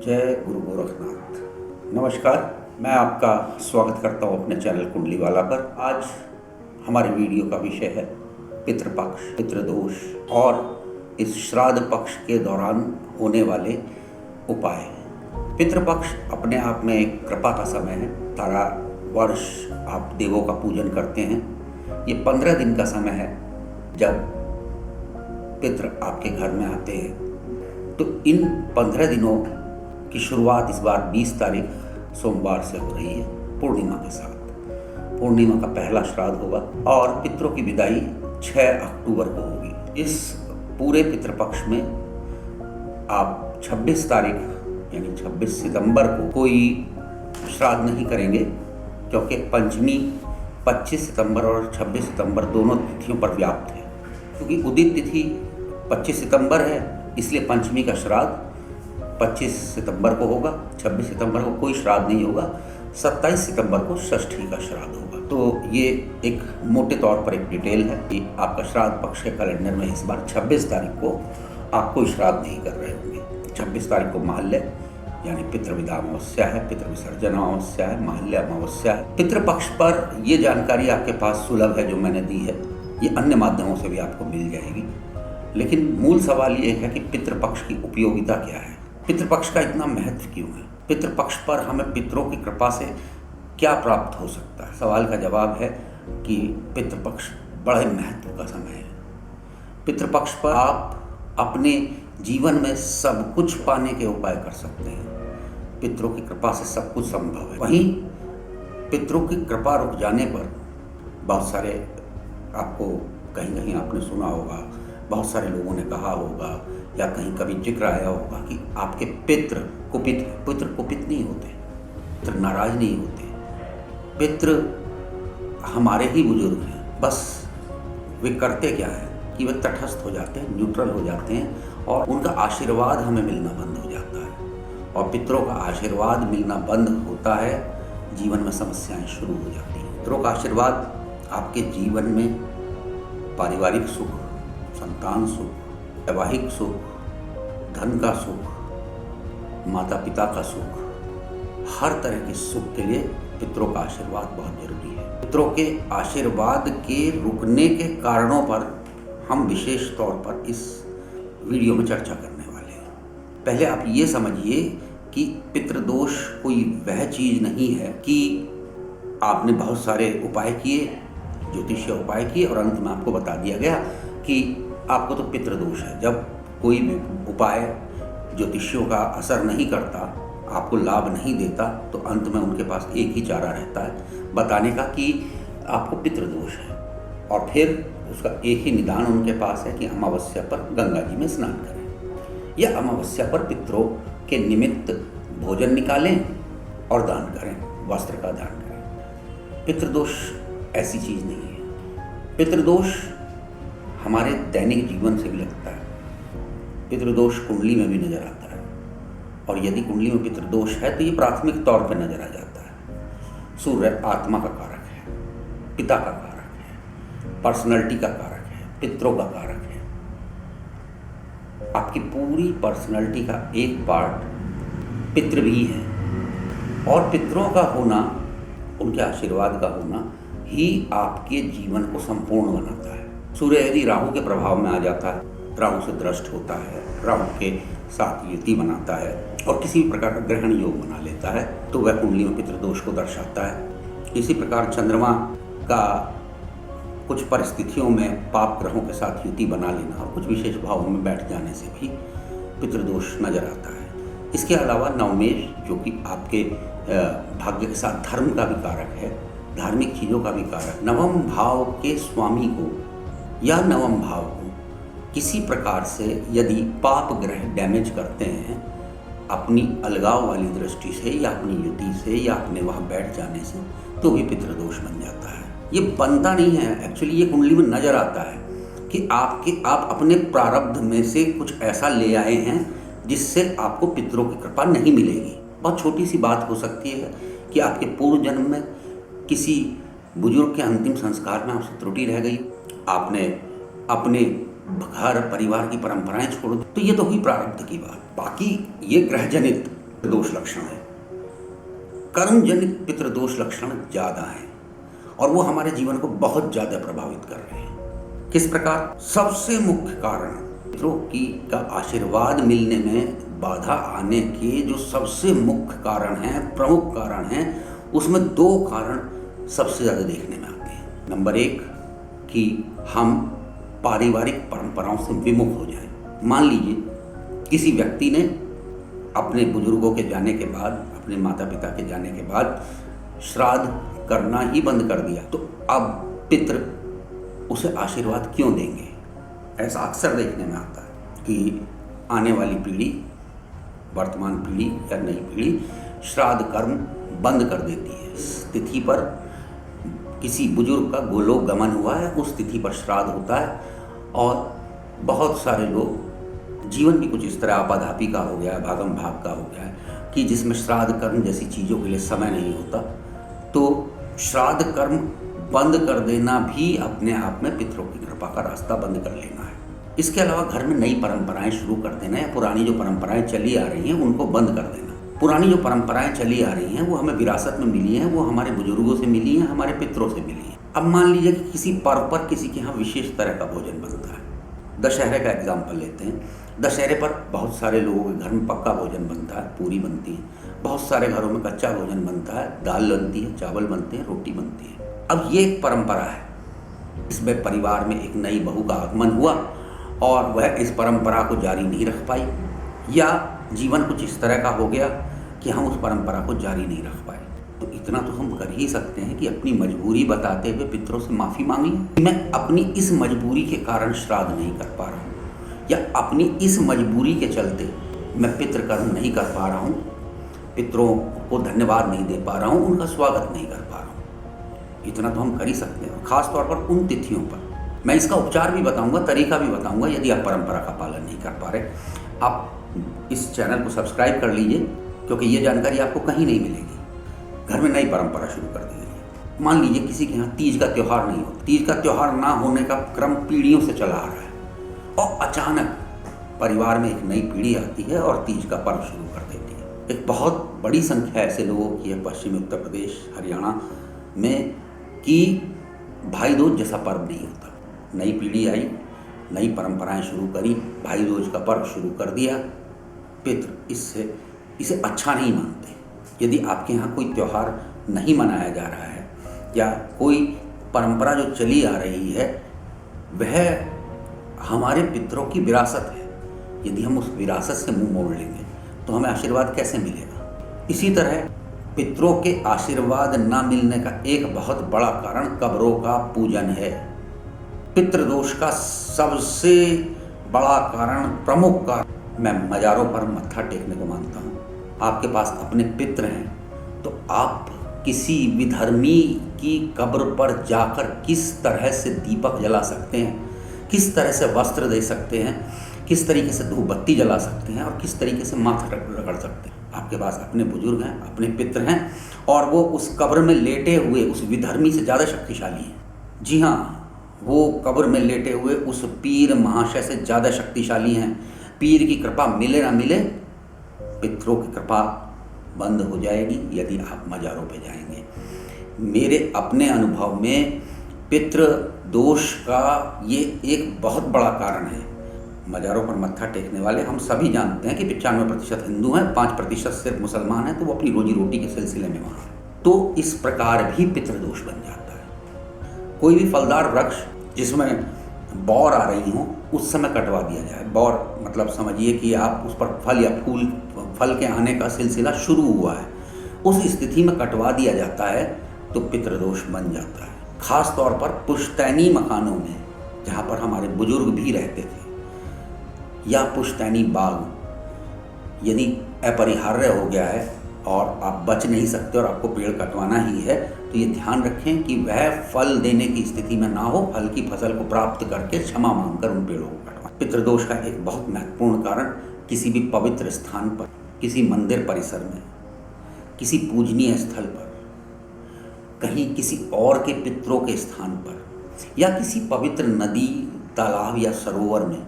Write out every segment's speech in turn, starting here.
जय गुरु गोरखनाथ। नमस्कार, मैं आपका स्वागत करता हूँ अपने चैनल कुंडली वाला पर। आज हमारे वीडियो का विषय है पितृपक्ष, पितृदोष और इस श्राद्ध पक्ष के दौरान होने वाले उपाय। पितृपक्ष अपने आप में एक कृपा का समय है। सारा वर्ष आप देवों का पूजन करते हैं। ये 15 दिन का समय है जब पितृ आपके घर में आते हैं। तो इन 15 दिनों की शुरुआत इस बार 20 तारीख सोमवार से हो रही है, पूर्णिमा के साथ। पूर्णिमा का पहला श्राद्ध होगा और पितरों की विदाई 6 अक्टूबर को होगी। इस पूरे पितृपक्ष में आप 26 तारीख यानी 26 सितंबर को कोई श्राद्ध नहीं करेंगे, क्योंकि पंचमी 25 सितंबर और 26 सितंबर दोनों तिथियों पर व्याप्त है। क्योंकि उदित तिथि 25 सितंबर है, इसलिए पंचमी का श्राद्ध 25 सितंबर को होगा, 26 सितंबर को कोई श्राद्ध नहीं होगा, 27 सितंबर को षष्ठी का श्राद्ध होगा। तो ये एक मोटे तौर पर एक डिटेल है कि आपका श्राद्ध पक्ष के कैलेंडर में इस बार 26 तारीख को आप कोई श्राद्ध नहीं कर रहे होंगे। 26 तारीख को महालय यानी पितृविदा अमावस्या है, पितृविसर्जन अमावस्या है, महालय अमावस्या है। पितृपक्ष पर ये जानकारी आपके पास सुलभ है जो मैंने दी है, ये अन्य माध्यमों से भी आपको मिल जाएगी। लेकिन मूल सवाल ये है कि पितृपक्ष की उपयोगिता क्या है, पितृपक्ष का इतना महत्व क्यों है, पितृपक्ष पर हमें पितरों की कृपा से क्या प्राप्त हो सकता है। सवाल का जवाब है कि पितृपक्ष बड़े महत्व का समय है। पितृपक्ष पर आप अपने जीवन में सब कुछ पाने के उपाय कर सकते हैं। पितरों की कृपा से सब कुछ संभव है। वहीं पितरों की कृपा रुक जाने पर बहुत सारे, आपको कहीं कहीं आपने सुना होगा, बहुत सारे लोगों ने कहा होगा या कहीं कभी जिक्र आया होगा कि आपके पितृ कुपित हैं। पितृ कुपित नहीं होते, पितृ नाराज नहीं होते। पितृ हमारे ही बुजुर्ग हैं, बस वे करते क्या है कि वे तटस्थ हो जाते हैं, न्यूट्रल हो जाते हैं और उनका आशीर्वाद हमें मिलना बंद हो जाता है। और पितरों का आशीर्वाद मिलना बंद होता है, जीवन में समस्याएं शुरू हो जाती हैं। पितरों का आशीर्वाद आपके जीवन में पारिवारिक सुख, संतान सुख, वैवाहिक सुख, धन का सुख, माता पिता का सुख, हर तरह के सुख के लिए पितरों का आशीर्वाद बहुत जरूरी है। पितरों के आशीर्वाद के रुकने के कारणों पर हम विशेष तौर पर इस वीडियो में चर्चा करने वाले हैं। पहले आप ये समझिए कि पितृदोष कोई वह चीज़ नहीं है कि आपने बहुत सारे उपाय किए, ज्योतिषीय उपाय किए और अंत में आपको बता दिया गया कि आपको तो पितृदोष है। जब कोई भी उपाय ज्योतिषियों का असर नहीं करता, आपको लाभ नहीं देता, तो अंत में उनके पास एक ही चारा रहता है बताने का कि आपको पितृदोष है। और फिर उसका एक ही निदान उनके पास है कि अमावस्या पर गंगा जी में स्नान करें या अमावस्या पर पितरों के निमित्त भोजन निकालें और दान करें, वस्त्र का दान करें। पितृदोष ऐसी चीज़ नहीं है। पितृदोष हमारे दैनिक जीवन से भी लगता है। पितृदोष कुंडली में भी नजर आता है और यदि कुंडली में पितृदोष है तो ये प्राथमिक तौर पर नजर आ जाता है। सूर्य आत्मा का कारक है, पिता का कारक है, पर्सनैलिटी का कारक है, पितरों का कारक है। आपकी पूरी पर्सनैलिटी का एक पार्ट पितृ भी है और पितरों का होना, उनके आशीर्वाद का होना ही आपके जीवन को संपूर्ण बनाता है। सूर्य यदि राहु के प्रभाव में आ जाता है, राहु से दृष्ट होता है, राहु के साथ युति बनाता है और किसी भी प्रकार का ग्रहण योग बना लेता है, तो वह कुंडली में पितृदोष को दर्शाता है। इसी प्रकार चंद्रमा का कुछ परिस्थितियों में पाप ग्रहों के साथ युति बना लेना और कुछ विशेष भावों में बैठ जाने से भी पितृदोष नजर आता है। इसके अलावा नवमेश, जो कि आपके भाग्य के साथ धर्म का भी कारक है, धार्मिक चीज़ों का भी कारक, नवम भाव के स्वामी को या नवम भाव को किसी प्रकार से यदि पाप ग्रह डैमेज करते हैं अपनी अलगाव वाली दृष्टि से या अपनी युति से या अपने वहाँ बैठ जाने से, तो भी पितृदोष बन जाता है। ये बनता नहीं है, एक्चुअली ये कुंडली में नजर आता है कि आप अपने प्रारब्ध में से कुछ ऐसा ले आए हैं जिससे आपको पितरों की कृपा नहीं मिलेगी। बहुत छोटी सी बात हो सकती है कि आपके पूर्व जन्म में किसी बुजुर्ग के अंतिम संस्कार में आपसे त्रुटि रह गई, आपने अपने घर परिवार की परंपराएं छोड़ दी, तो ये तो हुई प्रारब्ध की बात। बाकी ये ग्रह जनित दोष लक्षण है। कर्मजनित पितृदोष लक्षण ज़्यादा हैं और वो हमारे जीवन को बहुत ज़्यादा प्रभावित कर रहे हैं। किस प्रकार? सबसे मुख्य कारण पितरों की का आशीर्वाद मिलने में बाधा आने के जो सबसे मुख्य कारण हैं, प्रमुख कारण हैं, उसमें 2 कारण सबसे ज़्यादा देखने में आते हैं। नंबर 1 कि हम पारिवारिक परंपराओं से विमुख हो जाएं। मान लीजिए किसी व्यक्ति ने अपने बुजुर्गों के जाने के बाद, अपने माता पिता के जाने के बाद श्राद्ध करना ही बंद कर दिया, तो अब पितृ उसे आशीर्वाद क्यों देंगे? ऐसा अक्सर देखने में आता है कि आने वाली पीढ़ी, वर्तमान पीढ़ी या नई पीढ़ी श्राद्ध कर्म बंद कर देती है। इस तिथि पर किसी बुजुर्ग का गोलोक गमन हुआ है, उस तिथि पर श्राद्ध होता है और बहुत सारे लोग, जीवन भी कुछ इस तरह आपाधापी का हो गया है, भागम भाग का हो गया है कि जिसमें श्राद्ध कर्म जैसी चीज़ों के लिए समय नहीं होता, तो श्राद्ध कर्म बंद कर देना भी अपने आप में पितरों की कृपा का रास्ता बंद कर लेना है। इसके अलावा घर में नई परंपराएं शुरू कर देना या पुरानी जो परंपराएं चली आ रही हैं उनको बंद कर देना। पुरानी जो परंपराएं चली आ रही हैं वो हमें विरासत में मिली हैं, वो हमारे बुजुर्गों से मिली हैं, हमारे पितरों से मिली हैं। अब मान लीजिए कि किसी पर्व पर किसी के यहाँ विशेष तरह का भोजन बनता है। दशहरे का एग्जाम्पल लेते हैं। दशहरे पर बहुत सारे लोगों के घर में पक्का भोजन बनता है, पूरी बनती है। बहुत सारे घरों में कच्चा भोजन बनता है, दाल बनती है, चावल बनते हैं, रोटी बनती है। अब ये एक परंपरा है, इसमें परिवार में एक नई बहू का आगमन हुआ और वह इस परंपरा को जारी नहीं रख पाई, या जीवन कुछ इस तरह का हो गया कि हम उस परंपरा को जारी नहीं रख पाए। तो इतना तो हम कर ही सकते हैं कि अपनी मजबूरी बताते हुए पितरों से माफ़ी मांग लें। मैं अपनी इस मजबूरी के कारण श्राद्ध नहीं कर पा रहा हूँ, या अपनी इस मजबूरी के चलते मैं पितृकर्म नहीं कर पा रहा हूँ, पितरों को धन्यवाद नहीं दे पा रहा हूँ, उनका स्वागत नहीं कर पा रहा हूँ। इतना तो हम कर ही सकते हैं, खास तौर पर उन तिथियों पर। मैं इसका उपचार भी बताऊंगा, तरीका भी बताऊंगा। यदि आप परंपरा का पालन नहीं कर पा रहे, आप इस चैनल को सब्सक्राइब कर लीजिए, क्योंकि ये जानकारी आपको कहीं नहीं मिलेगी। घर में नई परंपरा शुरू कर दी गई है। मान लीजिए किसी के यहाँ तीज का त्यौहार नहीं हो, तीज का त्यौहार ना होने का क्रम पीढ़ियों से चला आ रहा है और अचानक परिवार में एक नई पीढ़ी आती है और तीज का पर्व शुरू कर देती है। एक बहुत बड़ी संख्या ऐसे लोगों की है पश्चिमी उत्तर प्रदेश, हरियाणा में, कि भाई दूज जैसा पर्व नहीं होता। नई पीढ़ी आई, नई परंपराएं शुरू करी, भाई दूज का पर्व शुरू कर दिया। पितृ इसे अच्छा नहीं मानते। यदि आपके यहाँ कोई त्यौहार नहीं मनाया जा रहा है या कोई परंपरा जो चली आ रही है वह हमारे पितरों की विरासत है, यदि हम उस विरासत से मुंह मोड़ लेंगे तो हमें आशीर्वाद कैसे मिलेगा? इसी तरह पितरों के आशीर्वाद न मिलने का एक बहुत बड़ा कारण कब्रों का पूजन है। पितृदोष का सबसे बड़ा कारण, प्रमुख कारण, मैं मजारों पर मत्था टेकने को मानता हूँ। आपके पास अपने पितृ हैं तो आप किसी विधर्मी की कब्र पर जाकर किस तरह से दीपक जला सकते हैं, किस तरह से वस्त्र दे सकते हैं, किस तरीके से धूप बत्ती जला सकते हैं और किस तरीके से माथा रगड़ सकते हैं। आपके पास अपने बुजुर्ग हैं, अपने पितृ हैं और वो उस कब्र में लेटे हुए उस विधर्मी से ज़्यादा शक्तिशाली हैं। जी हाँ, वो कब्र में लेटे हुए उस पीर महाशय से ज़्यादा शक्तिशाली हैं। पीर की कृपा मिले ना मिले, पितरों की कृपा बंद हो जाएगी यदि आप मज़ारों पे जाएंगे। मेरे अपने अनुभव में पितृ दोष का ये एक बहुत बड़ा कारण है। मज़ारों पर मत्था टेकने वाले हम सभी जानते हैं कि 95% हिंदू हैं, 5% सिर्फ मुसलमान हैं, तो वो अपनी रोजी रोटी के सिलसिले में वहाँ हैं। तो इस प्रकार भी पितृदोष बन जाता है। कोई भी फलदार वृक्ष जिसमें बौर आ रही हो उस समय कटवा दिया जाए। बौर मतलब समझिए कि आप उस पर फल या फल के आने का सिलसिला शुरू हुआ है, उस स्थिति में कटवा दिया जाता है तो पितृदोष बन जाता है। खास तौर पर पुश्तैनी मकानों में जहाँ पर हमारे बुजुर्ग भी रहते थे, या पुश्तैनी बाग यदि अपरिहार्य हो गया है और आप बच नहीं सकते और आपको पेड़ कटवाना ही है, तो ये ध्यान रखें कि वह फल देने की स्थिति में ना हो। फल की फसल को प्राप्त करके क्षमा मांगकर उन पेड़ों को कटवाएं। पितृदोष का एक बहुत महत्वपूर्ण कारण, किसी भी पवित्र स्थान पर, किसी मंदिर परिसर में, किसी पूजनीय स्थल पर, कहीं किसी और के पितरों के स्थान पर, या किसी पवित्र नदी, तालाब या सरोवर में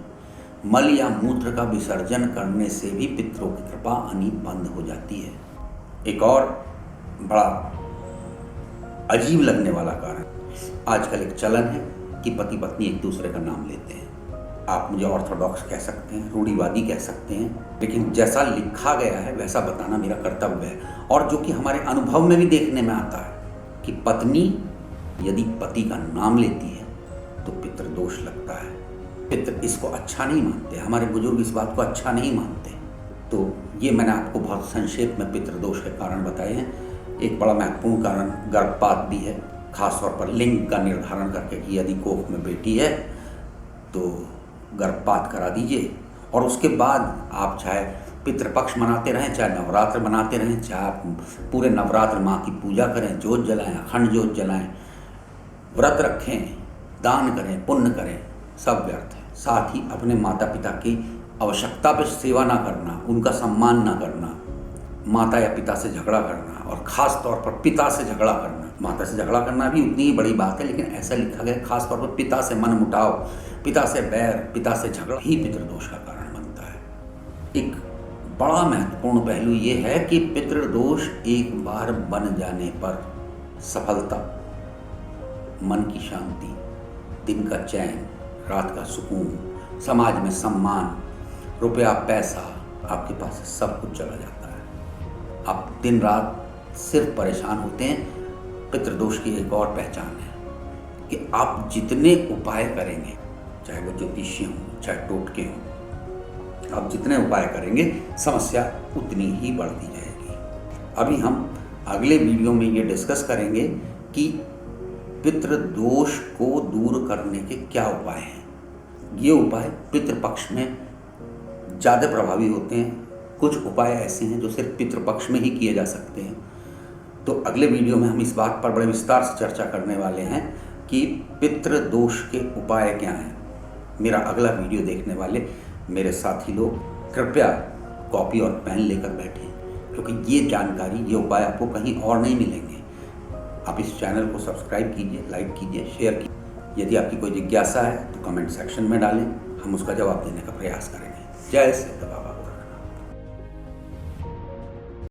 मल या मूत्र का विसर्जन करने से भी पितरों की कृपा आनी बंद हो जाती है। एक और बड़ा अजीब लगने वाला कारण, आजकल एक चलन है कि पति पत्नी एक दूसरे का नाम लेते हैं। आप मुझे ऑर्थोडॉक्स कह सकते हैं, रूढ़िवादी कह सकते हैं, लेकिन जैसा लिखा गया है वैसा बताना मेरा कर्तव्य है। और जो कि हमारे अनुभव में भी देखने में आता है कि पत्नी यदि पति का नाम लेती है तो पितृदोष लगता है। पितृ इसको अच्छा नहीं मानते, हमारे बुजुर्ग इस बात को अच्छा नहीं मानते। तो ये मैंने आपको बहुत संक्षेप में पितृदोष के कारण बताए हैं। एक बड़ा महत्वपूर्ण कारण गर्भपात भी है, खासतौर पर लिंग का निर्धारण करके कि यदि कोख में बेटी है तो गर्भपात करा दीजिए। और उसके बाद आप चाहे पितृपक्ष मनाते रहें, चाहे नवरात्र मनाते रहें, चाहे आप पूरे नवरात्र माँ की पूजा करें, जोत जलाएं, अखंड जोत जलाएं, व्रत रखें, दान करें, पुण्य करें, सब व्यर्थ है। साथ ही अपने माता पिता की आवश्यकता पर सेवा ना करना, उनका सम्मान ना करना, माता या पिता से झगड़ा करना, और ख़ास तौर पर पिता से झगड़ा करना। माता से झगड़ा करना भी उतनी ही बड़ी बात है, लेकिन ऐसा लिखा गया खास तौर पर पिता से मनमुटाव, पिता से बैर, पिता से झगड़ा ही पितृदोष का कारण बनता है। एक बड़ा महत्वपूर्ण पहलू ये है कि पितृदोष एक बार बन जाने पर सफलता, मन की शांति, दिन का चैन, रात का सुकून, समाज में सम्मान, रुपया पैसा, आपके पास से सब कुछ चला जाता है। आप दिन रात सिर्फ परेशान होते हैं। पितृदोष की एक और पहचान है कि आप जितने उपाय करेंगे, चाहे वो ज्योतिषी हों, चाहे टोटके हों, आप जितने उपाय करेंगे समस्या उतनी ही बढ़ती जाएगी। अभी हम अगले वीडियो में ये डिस्कस करेंगे कि पितृदोष को दूर करने के क्या उपाय हैं। ये उपाय पितृपक्ष में ज़्यादा प्रभावी होते हैं, कुछ उपाय ऐसे हैं जो सिर्फ पितृपक्ष में ही किए जा सकते हैं। तो अगले वीडियो में हम इस बात पर बड़े विस्तार से चर्चा करने वाले हैं कि पितृदोष के उपाय क्या हैं। मेरा अगला वीडियो देखने वाले मेरे साथी लोग कृपया कॉपी और पेन लेकर बैठें, क्योंकि ये जानकारी, ये उपाय आपको कहीं और नहीं मिलेंगे। आप इस चैनल को सब्सक्राइब कीजिए, लाइक कीजिए, शेयर कीजिए। यदि आपकी कोई जिज्ञासा है तो कमेंट सेक्शन में डालें, हम उसका जवाब देने का प्रयास करेंगे। जय श्री बाबा।